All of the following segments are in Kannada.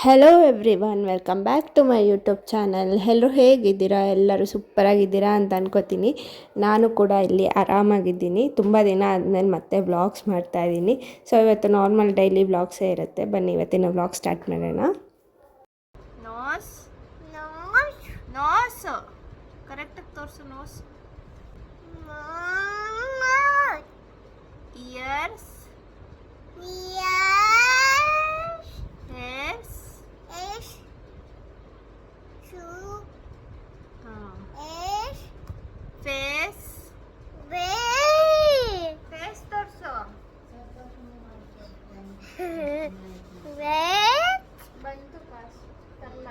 Hello everyone, welcome back to my YouTube channel. ಎಲ್ಲರೂ ಹೇಗಿದ್ದೀರಾ? ಎಲ್ಲರೂ ಸೂಪರಾಗಿದ್ದೀರಾ ಅಂತ ಅನ್ಕೋತೀನಿ. ನಾನು ಕೂಡ ಇಲ್ಲಿ ಆರಾಮಾಗಿದ್ದೀನಿ. ತುಂಬ ದಿನ ಆದಮೇಲೆ ಮತ್ತೆ ವ್ಲಾಗ್ಸ್ ಮಾಡ್ತಾಯಿದ್ದೀನಿ. ಸೊ ಇವತ್ತು ನಾರ್ಮಲ್ ಡೈಲಿ ವ್ಲಾಗ್ಸೇ ಇರುತ್ತೆ. ಬನ್ನಿ ಇವತ್ತಿನ ವ್ಲಾಗ್ ಸ್ಟಾರ್ಟ್ ಮಾಡೋಣ. ನೋಸ್ ನೋಸ್ ಕರೆಕ್ಟಾಗಿ ತೋರಿಸು. ನೋಸ್, ಇಯರ್ಸ್, ಫೇಸ್ ಫೇಸ್ ತೋರಿಸು. ಬಂತು ಕಾಸು ತರಲ.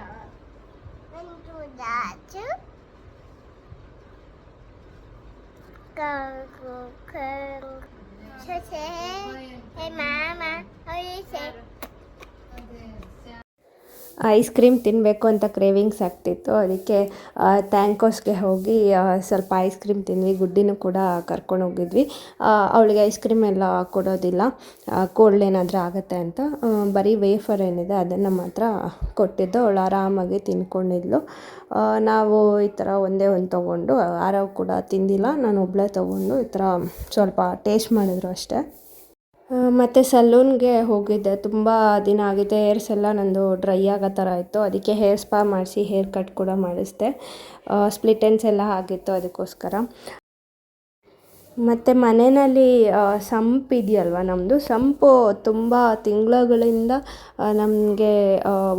ಐಸ್ ಕ್ರೀಮ್ ತಿನ್ನಬೇಕು ಅಂತ ಕ್ರೇವಿಂಗ್ಸ್ ಆಗ್ತಿತ್ತು. ಅದಕ್ಕೆ ಥ್ಯಾಂಕೋಸ್ಗೆ ಹೋಗಿ ಸ್ವಲ್ಪ ಐಸ್ ಕ್ರೀಮ್ ತಿಂದ್ವಿ. ಗುಡ್ಡಿನೂ ಕೂಡ ಕರ್ಕೊಂಡು ಹೋಗಿದ್ವಿ. ಅವಳಿಗೆ ಐಸ್ ಕ್ರೀಮ್ ಎಲ್ಲ ಕೊಡೋದಿಲ್ಲ, ಕೋಲ್ಡ್ ಏನಾದರೂ ಆಗುತ್ತೆ ಅಂತ. ಬರೀ ವೇಫರ್ ಏನಿದೆ ಅದನ್ನು ಮಾತ್ರ ಕೊಟ್ಟಿದ್ದು. ಅವಳು ಆರಾಮಾಗಿ ತಿನ್ಕೊಂಡಿದ್ಲು. ನಾವು ಈ ಥರ ಒಂದೇ ಒಂದು ತೊಗೊಂಡು, ಆರವ್ ಕೂಡ ತಿಂದಿಲ್ಲ, ನಾನು ಒಬ್ಬಳೇ ತೊಗೊಂಡು ಈ ಥರ ಸ್ವಲ್ಪ ಟೇಸ್ಟ್ ಮಾಡಿದ್ರು ಅಷ್ಟೇ. ಮತ್ತು ಸಲೂನ್ಗೆ ಹೋಗಿದ್ದೆ. ತುಂಬ ದಿನ ಆಗಿದೆ. ಹೇರ್ಸ್ ಎಲ್ಲ ನಂದು ಡ್ರೈ ಆಗೋ ಥರ ಇತ್ತು. ಅದಕ್ಕೆ ಹೇರ್ ಸ್ಪಾ ಮಾಡಿಸಿ ಹೇರ್ ಕಟ್ ಕೂಡ ಮಾಡಿಸ್ದೆ. ಸ್ಪ್ಲಿಟ್ ಎಂಡ್ಸ್ ಎಲ್ಲ ಆಗಿತ್ತು, ಅದಕ್ಕೋಸ್ಕರ. ಮತ್ತು ಮನೆಯಲ್ಲಿ ಸಂಪ್ ಇದೆಯಲ್ವ, ನಮ್ಮದು ಸಂಪು ತುಂಬ ತಿಂಗಳುಗಳಿಂದ ನಮಗೆ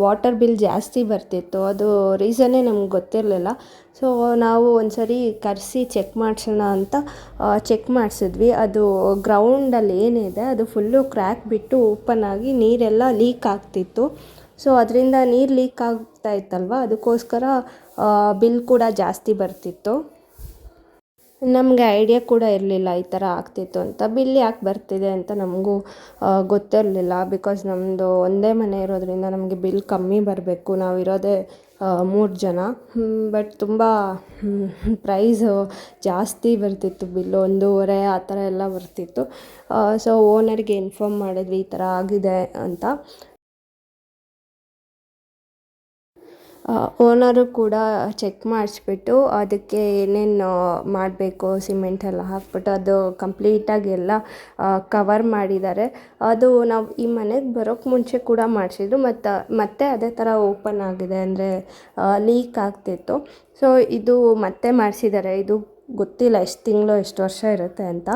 ವಾಟರ್ ಬಿಲ್ ಜಾಸ್ತಿ ಬರ್ತಿತ್ತು. ಅದು ರೀಸನ್ನೇ ನಮ್ಗೆ ಗೊತ್ತಿರಲಿಲ್ಲ. ಸೊ ನಾವು ಒಂದು ಸರಿ ಕರೆಸಿ ಚೆಕ್ ಮಾಡಿಸೋಣ ಅಂತ ಚೆಕ್ ಮಾಡಿಸಿದ್ವಿ. ಅದು ಗ್ರೌಂಡಲ್ಲಿ ಏನಿದೆ ಅದು ಫುಲ್ಲು ಕ್ರ್ಯಾಕ್ ಬಿಟ್ಟು ಓಪನ್ ಆಗಿ ನೀರೆಲ್ಲ ಲೀಕ್ ಆಗ್ತಿತ್ತು. ಸೊ ಅದರಿಂದ ನೀರು ಲೀಕ್ ಆಗ್ತಾ ಇತ್ತಲ್ವ, ಅದಕ್ಕೋಸ್ಕರ ಬಿಲ್ ಕೂಡ ಜಾಸ್ತಿ ಬರ್ತಿತ್ತು. ನಮಗೆ ಐಡಿಯಾ ಕೂಡ ಇರಲಿಲ್ಲ ಈ ಥರ ಆಗ್ತಿತ್ತು ಅಂತ. ಬಿಲ್ ಯಾಕೆ ಬರ್ತಿದೆ ಅಂತ ನಮಗೂ ಗೊತ್ತಿರಲಿಲ್ಲ. ಬಿಕಾಸ್ ನಮ್ಮದು ಒಂದೇ ಮನೆ ಇರೋದ್ರಿಂದ ನಮಗೆ ಬಿಲ್ ಕಮ್ಮಿ ಬರಬೇಕು. ನಾವಿರೋದೇ 3 ಜನ. ಬಟ್ ತುಂಬ ಪ್ರೈಸು ಜಾಸ್ತಿ ಬರ್ತಿತ್ತು. ಬಿಲ್ಲು 1.5 ಆ ಥರ ಎಲ್ಲ ಬರ್ತಿತ್ತು. ಸೊ ಓನರ್ಗೆ ಇನ್ಫಾರ್ಮ್ ಮಾಡಿದ್ವಿ ಈ ಥರ ಆಗಿದೆ ಅಂತ. ಓನರು ಕೂಡ ಚೆಕ್ ಮಾಡಿಸ್ಬಿಟ್ಟು ಅದಕ್ಕೆ ಏನೇನು ಮಾಡಬೇಕು ಸಿಮೆಂಟ್ ಎಲ್ಲ ಹಾಕ್ಬಿಟ್ಟು ಅದು ಕಂಪ್ಲೀಟಾಗಿ ಎಲ್ಲ ಕವರ್ ಮಾಡಿದ್ದಾರೆ. ಅದು ನಾವು ಈ ಮನೆಗೆ ಬರೋಕ್ಕೆ ಮುಂಚೆ ಕೂಡ ಮಾಡಿಸಿದ್ರು. ಮತ್ತೆ ಅದೇ ಥರ ಓಪನ್ ಆಗಿದೆ, ಅಂದರೆ ಲೀಕ್ ಆಗ್ತಿತ್ತು. ಸೊ ಇದು ಮತ್ತೆ ಮಾಡಿಸಿದ್ದಾರೆ. ಇದು ಗೊತ್ತಿಲ್ಲ ಎಷ್ಟು ತಿಂಗಳು ಎಷ್ಟು ವರ್ಷ ಇರುತ್ತೆ ಅಂತ.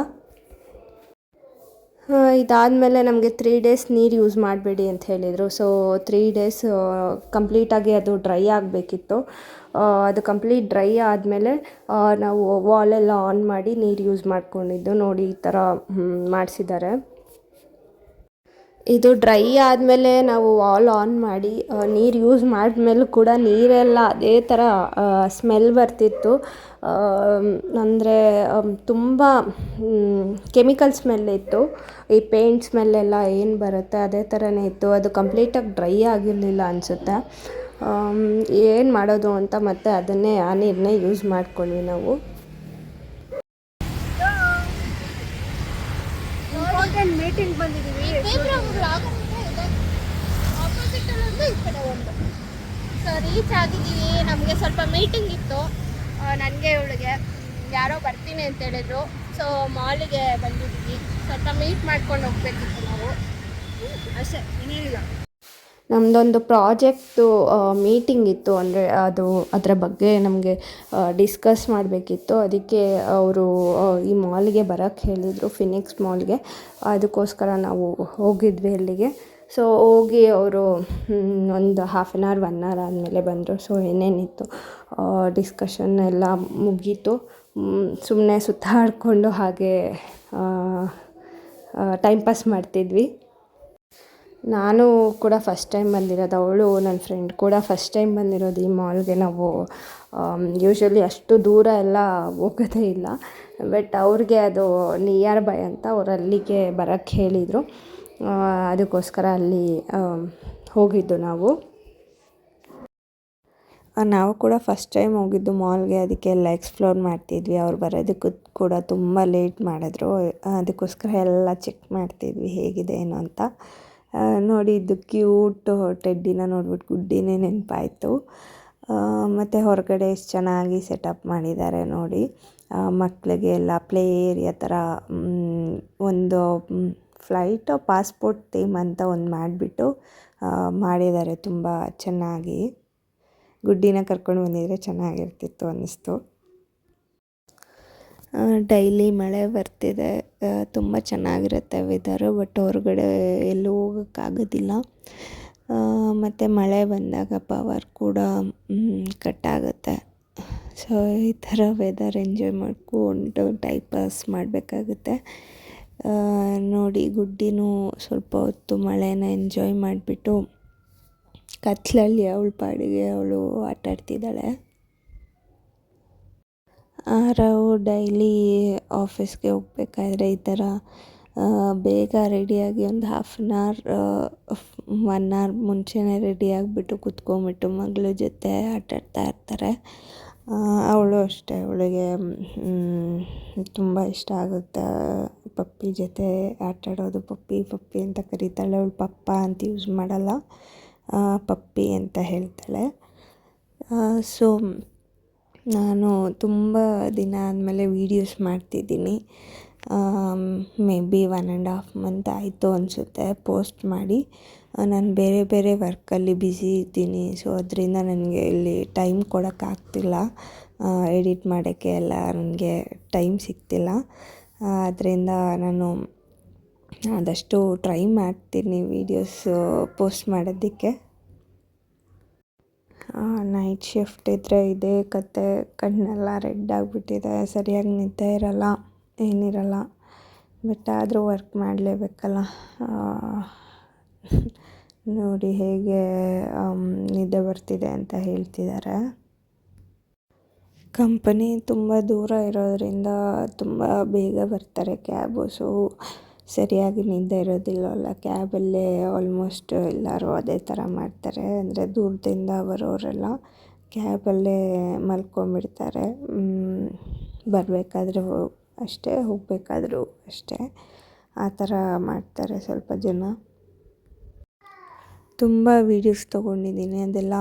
ಇದಾದಮೇಲೆ ನಮಗೆ 3 ಡೇಸ್ ನೀರು ಯೂಸ್ ಮಾಡಬೇಡಿ ಅಂತ ಹೇಳಿದರು. ಸೊ 3 ಡೇಸ್ ಕಂಪ್ಲೀಟಾಗಿ ಅದು ಡ್ರೈ ಆಗಬೇಕಿತ್ತು. ಅದು ಕಂಪ್ಲೀಟ್ ಡ್ರೈ ಆದಮೇಲೆ ನಾವು ವಾಲೆಲ್ಲ ಆನ್ ಮಾಡಿ ನೀರು ಯೂಸ್ ಮಾಡ್ಕೊಂಡಿದ್ದು. ನೋಡಿ ಈ ಥರ ಮಾಡಿಸಿದ್ದಾರೆ. ಇದು ಡ್ರೈ ಆದಮೇಲೆ ನಾವು ವಾಲ್ ಆನ್ ಮಾಡಿ ನೀರು ಯೂಸ್ ಮಾಡಿದ್ಮೇಲೂ ಕೂಡ ನೀರೆಲ್ಲ ಅದೇ ಥರ ಸ್ಮೆಲ್ ಬರ್ತಿತ್ತು. ಅಂದರೆ ತುಂಬ ಕೆಮಿಕಲ್ ಸ್ಮೆಲ್ ಇತ್ತು. ಈ ಪೇಂಟ್ ಸ್ಮೆಲ್ಲೆಲ್ಲ ಏನು ಬರುತ್ತೆ ಅದೇ ಥರನೇ ಇತ್ತು. ಅದು ಕಂಪ್ಲೀಟಾಗಿ ಡ್ರೈ ಆಗಿರಲಿಲ್ಲ ಅನಿಸುತ್ತೆ. ಏನು ಮಾಡೋದು ಅಂತ ಮತ್ತೆ ಅದನ್ನೇ ಆ ನೀರನ್ನೇ ಯೂಸ್ ಮಾಡ್ಕೊಂಡ್ವಿ ನಾವು. ಮೀಟಿಂಗ್ ಬಂದಿದ್ದೀವಿ. ಸೊ ರೀಚ್ ಆಗಿದ್ದೀವಿ. ನಮಗೆ ಸ್ವಲ್ಪ ಮೀಟಿಂಗ್ ಇತ್ತು. ನನಗೆ ಇವಳಿಗೆ ಯಾರೋ ಬರ್ತೀನಿ ಅಂತ ಹೇಳಿದ್ರು. ಸೊ ಮಾಲಿಗೆ ಬಂದಿದ್ದೀವಿ. ಸ್ವಲ್ಪ ಮೀಟ್ ಮಾಡ್ಕೊಂಡು ಹೋಗ್ಬೇಕಿತ್ತು ನಾವು ಅಷ್ಟೇ, ಏನಿಲ್ಲ. ನಮ್ಮದೊಂದು ಪ್ರಾಜೆಕ್ಟು ಮೀಟಿಂಗ್ ಇತ್ತು. ಅಂದರೆ ಅದರ ಬಗ್ಗೆ ನಮಗೆ ಡಿಸ್ಕಸ್ ಮಾಡಬೇಕಿತ್ತು. ಅದಕ್ಕೆ ಅವರು ಈ ಮಾಲ್ಗೆ ಬರೋಕ್ಕೆ ಹೇಳಿದರು, ಫಿನಿಕ್ಸ್ ಮಾಲ್ಗೆ. ಅದಕ್ಕೋಸ್ಕರ ನಾವು ಹೋಗಿದ್ವಿ ಅಲ್ಲಿಗೆ. ಸೊ ಹೋಗಿ ಅವರು ಒಂದು 1/2 hour 1 hour ಆದಮೇಲೆ ಬಂದರು. ಸೊ ಏನೇನಿತ್ತು ಡಿಸ್ಕಷನ್ ಎಲ್ಲ ಮುಗೀತು. ಸುಮ್ಮನೆ ಸುತ್ತಾಡಿಕೊಂಡು ಹಾಗೆ ಟೈಮ್ ಪಾಸ್ ಮಾಡ್ತಿದ್ವಿ. ನಾನು ಕೂಡ ಫಸ್ಟ್ ಟೈಮ್ ಬಂದಿರೋದು. ಅವಳು ನನ್ನ ಫ್ರೆಂಡ್ ಕೂಡ ಫಸ್ಟ್ ಟೈಮ್ ಬಂದಿರೋದು ಈ ಮಾಲ್ಗೆ. ನಾವು ಯೂಶ್ವಲಿ ಅಷ್ಟು ದೂರ ಎಲ್ಲ ಹೋಗೋದೇ ಇಲ್ಲ. ಬಟ್ ಅವ್ರಿಗೆ ಅದು ನಿಯರ್ ಬೈ ಅಂತ ಅವ್ರು ಅಲ್ಲಿಗೆ ಬರೋಕ್ಕೆ ಹೇಳಿದರು. ಅದಕ್ಕೋಸ್ಕರ ಅಲ್ಲಿ ಹೋಗಿದ್ದು ನಾವು. ನಾವು ಕೂಡ ಫಸ್ಟ್ ಟೈಮ್ ಹೋಗಿದ್ದು ಮಾಲ್ಗೆ. ಅದಕ್ಕೆ ಎಲ್ಲ ಎಕ್ಸ್ಪ್ಲೋರ್ ಮಾಡ್ತಿದ್ವಿ. ಅವ್ರು ಬರೋದಕ್ಕೂ ಕೂಡ ತುಂಬ ಲೇಟ್ ಮಾಡಿದ್ರು. ಅದಕ್ಕೋಸ್ಕರ ಎಲ್ಲ ಚೆಕ್ ಮಾಡ್ತಿದ್ವಿ ಹೇಗಿದೆ ಏನು ಅಂತ. ನೋಡಿ ಇದು ಕ್ಯೂಟು ಟೆಡ್ಡಿನ ನೋಡ್ಬಿಟ್ಟು ಗುಡ್ಡಿನೇ ನೆನಪಾಯಿತು. ಮತ್ತು ಹೊರಗಡೆ ಎಷ್ಟು ಚೆನ್ನಾಗಿ ಸೆಟಪ್ ಮಾಡಿದ್ದಾರೆ ನೋಡಿ. ಮಕ್ಕಳಿಗೆ ಎಲ್ಲ ಪ್ಲೇ ಏರಿಯಾ ಥರ ಒಂದು ಫ್ಲೈಟು ಪಾಸ್ಪೋರ್ಟ್ ಥೀಮ್ ಅಂತ ಒಂದು ಮಾಡಿಬಿಟ್ಟು ಮಾಡಿದ್ದಾರೆ ತುಂಬ ಚೆನ್ನಾಗಿ. ಗುಡ್ಡಿನ ಕರ್ಕೊಂಡು ಬಂದಿದ್ರೆ ಚೆನ್ನಾಗಿರ್ತಿತ್ತು ಅನ್ನಿಸ್ತು. ಡೈಲಿ ಮಳೆ ಬರ್ತಿದೆ, ತುಂಬ ಚೆನ್ನಾಗಿರುತ್ತೆ ವೆದರು. ಬಟ್ ಹೊರಗಡೆ ಎಲ್ಲೂ ಹೋಗೋಕ್ಕಾಗೋದಿಲ್ಲ. ಮತ್ತು ಮಳೆ ಬಂದಾಗ ಪವರ್ ಕೂಡ ಕಟ್ಟಾಗುತ್ತೆ. ಸೊ ಈ ಥರ ವೆದರ್ ಎಂಜಾಯ್ ಮಾಡಿಕೊಂಡು ಟೈಮ್ ಪಾಸ್ ಮಾಡಬೇಕಾಗುತ್ತೆ. ನೋಡಿ ಗುಡ್ಡಿನೂ ಸ್ವಲ್ಪ ಹೊತ್ತು ಮಳೆನ ಎಂಜಾಯ್ ಮಾಡಿಬಿಟ್ಟು ಕತ್ಲಲ್ಲಿ ಅವಳ ಪಾಡಿಗೆ ಅವಳು ಆಟಾಡ್ತಿದ್ದಾಳೆ. ನಾವು ಡೈಲಿ ಆಫೀಸ್ಗೆ ಹೋಗ್ಬೇಕಾದ್ರೆ ಈ ಥರ ಬೇಗ ರೆಡಿಯಾಗಿ ಒಂದು 1 ಅವರ್ ಮುಂಚೆನೇ ರೆಡಿಯಾಗಿಬಿಟ್ಟು ಕುತ್ಕೊಂಬಿಟ್ಟು ಮಗಳ ಜೊತೆ ಆಟಾಡ್ತಾ ಇರ್ತಾರೆ. ಅವಳು ಅಷ್ಟೇ, ಅವಳಿಗೆ ತುಂಬ ಇಷ್ಟ ಆಗುತ್ತೆ ಪಪ್ಪಿ ಜೊತೆ ಆಟಾಡೋದು. ಪಪ್ಪಿ ಪಪ್ಪಿ ಅಂತ ಕರೀತಾಳೆ. ಅವಳು ಪಪ್ಪ ಅಂತ ಯೂಸ್ ಮಾಡಲ್ಲ, ಪಪ್ಪಿ ಅಂತ ಹೇಳ್ತಾಳೆ. ಸೊ ನಾನು ತುಂಬ ದಿನ ಆದಮೇಲೆ ವೀಡಿಯೋಸ್ ಮಾಡ್ತಿದ್ದೀನಿ. ಮೇ ಬಿ 1.5 ಮಂತ್ ಆಯಿತು ಅನಿಸುತ್ತೆ ಪೋಸ್ಟ್ ಮಾಡಿ. ನಾನು ಬೇರೆ ಬೇರೆ ವರ್ಕಲ್ಲಿ ಬ್ಯುಸಿ ಇದ್ದೀನಿ. ಸೊ ಅದರಿಂದ ನನಗೆ ಇಲ್ಲಿ ಟೈಮ್ ಕೊಡೋಕ್ಕಾಗ್ತಿಲ್ಲ. ಎಡಿಟ್ ಮಾಡೋಕ್ಕೆ ಎಲ್ಲ ನನಗೆ ಟೈಮ್ ಸಿಗ್ತಿಲ್ಲ. ಅದರಿಂದ ನಾನು ಆದಷ್ಟು ಟ್ರೈ ಮಾಡ್ತೀನಿ ವೀಡಿಯೋಸ್ ಪೋಸ್ಟ್ ಮಾಡೋದಕ್ಕೆ. ನೈಟ್ ಶಿಫ್ಟ್ ಇದ್ದರೆ ಇದೇ ಕತೆ, ಕಣ್ಣೆಲ್ಲ ರೆಡ್ ಆಗಿಬಿಟ್ಟಿದೆ, ಸರಿಯಾಗಿ ನಿದ್ದೆ ಇರಲ್ಲ, ಏನಿರಲ್ಲ. ಬಟ್ ಆದರೂ ವರ್ಕ್ ಮಾಡಲೇಬೇಕಲ್ಲ. ನೋಡಿ ಹೇಗೆ ನಿದ್ದೆ ಬರ್ತಿದೆ ಅಂತ ಹೇಳ್ತಿದ್ದಾರೆ. ಕಂಪನಿ ತುಂಬ ದೂರ ಇರೋದರಿಂದ ತುಂಬ ಬೇಗ ಬರ್ತಾರೆ ಕ್ಯಾಬು. ಸೊ ಸರಿಯಾಗಿ ನಿದ್ದೆ ಇರೋದಿಲ್ಲವಲ್ಲ ಕ್ಯಾಬಲ್ಲೇ. ಆಲ್ಮೋಸ್ಟ್ ಎಲ್ಲರೂ ಅದೇ ಥರ ಮಾಡ್ತಾರೆ. ಅಂದರೆ ದೂರದಿಂದ ಬರೋರೆಲ್ಲ ಕ್ಯಾಬಲ್ಲೇ ಮಲ್ಕೊಂಬಿಡ್ತಾರೆ. ಬರಬೇಕಾದ್ರೂ ಅಷ್ಟೇ, ಹೋಗಬೇಕಾದ್ರೂ ಅಷ್ಟೇ, ಆ ಥರ ಮಾಡ್ತಾರೆ ಸ್ವಲ್ಪ ಜನ. ತುಂಬ ವೀಡಿಯೋಸ್ ತೊಗೊಂಡಿದ್ದೀನಿ, ಅದೆಲ್ಲ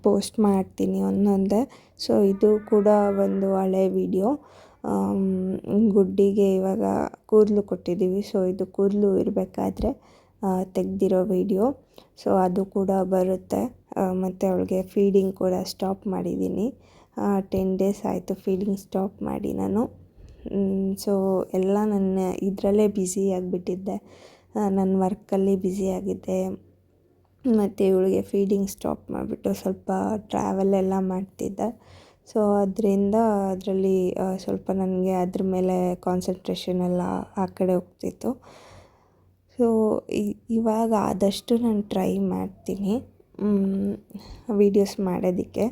ಪೋಸ್ಟ್ ಮಾಡ್ತೀನಿ ಒಂದೊಂದೇ. ಸೊ ಇದು ಕೂಡ ಒಂದು ಹಳೆ ವೀಡಿಯೋ. ಗುಡ್ಡಿಗೆ ಇವಾಗ ಕೂದಲು ಕೊಟ್ಟಿದ್ದೀವಿ. ಸೊ ಇದು ಕೂದಲು ಇರಬೇಕಾದ್ರೆ ತೆಗೆದಿರೋ ವೀಡಿಯೋ. ಸೊ ಅದು ಕೂಡ ಬರುತ್ತೆ. ಮತ್ತು ಅವಳಿಗೆ ಫೀಡಿಂಗ್ ಕೂಡ ಸ್ಟಾಪ್ ಮಾಡಿದ್ದೀನಿ. 10 days ಆಯಿತು ಫೀಡಿಂಗ್ ಸ್ಟಾಪ್ ಮಾಡಿ ನಾನು. ಸೊ ಎಲ್ಲ ನನ್ನ ಇದರಲ್ಲೇ ಬ್ಯುಸಿ ಆಗಿಬಿಟ್ಟಿದ್ದೆ, ನನ್ನ ವರ್ಕಲ್ಲಿ ಬ್ಯುಸಿಯಾಗಿದ್ದೆ. ಮತ್ತು ಇವಳಿಗೆ ಫೀಡಿಂಗ್ ಸ್ಟಾಪ್ ಮಾಡಿಬಿಟ್ಟು ಸ್ವಲ್ಪ ಟ್ರಾವೆಲೆಲ್ಲ ಮಾಡ್ತಿದ್ದೆ. ಸೊ ಅದರಿಂದ ಅದರಲ್ಲಿ ಸ್ವಲ್ಪ ನನಗೆ ಅದ್ರ ಮೇಲೆ ಕಾನ್ಸಂಟ್ರೇಷನ್ ಎಲ್ಲ ಆ ಕಡೆ ಹೋಗ್ತಿತ್ತು. ಸೊ ಇವಾಗ ಆದಷ್ಟು ನಾನು ಟ್ರೈ ಮಾಡ್ತೀನಿ ವೀಡಿಯೋಸ್ ಮಾಡೋದಕ್ಕೆ.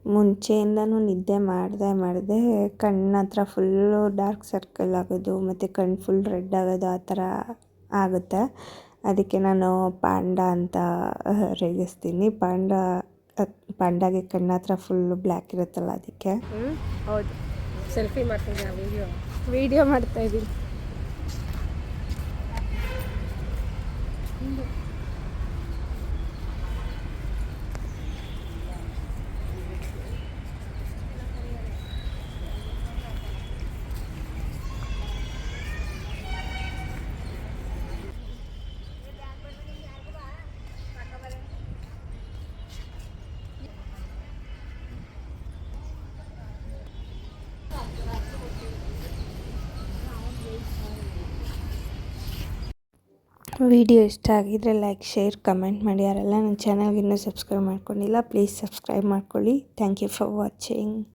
ಮುಂಚೆಯಿಂದನೂ ನಿದ್ದೆ ಮಾಡಿದೆ ಕಣ್ಣು ಹತ್ರ ಫುಲ್ಲು ಡಾರ್ಕ್ ಸರ್ಕಲ್ ಆಗೋದು ಮತ್ತು ಕಣ್ಣು ಫುಲ್ ರೆಡ್ ಆಗೋದು ಆ ಥರ ಆಗುತ್ತೆ. ಅದಕ್ಕೆ ನಾನು ಪಾಂಡಾ ಅಂತ ರೇಗಿಸ್ತೀನಿ. ಪಾಂಡಾಗೆ ಕಣ್ಣ ಹತ್ರ ಫುಲ್ಲು ಬ್ಲ್ಯಾಕ್ ಇರುತ್ತಲ್ಲ ಅದಕ್ಕೆ. ಹೌದು, ಸೆಲ್ಫಿ ಮಾಡ್ತಿದ್ದೀನಿ, ವೀಡಿಯೋ ಮಾಡ್ತಾಯಿದ್ದೀನಿ. ವಿಡಿಯೋ ಇಷ್ಟ ಆಗಿದರೆ ಲೈಕ್, ಶೇರ್, ಕಮೆಂಟ್ ಮಾಡಿ. ಯಾರೆಲ್ಲ ನನ್ನ ಚಾನಲ್ಗೆ ಇನ್ನೂ ಸಬ್ಸ್ಕ್ರೈಬ್ ಮಾಡ್ಕೊಂಡಿಲ್ಲ ಪ್ಲೀಸ್ ಸಬ್ಸ್ಕ್ರೈಬ್ ಮಾಡ್ಕೊಳ್ಳಿ. Thank you for watching.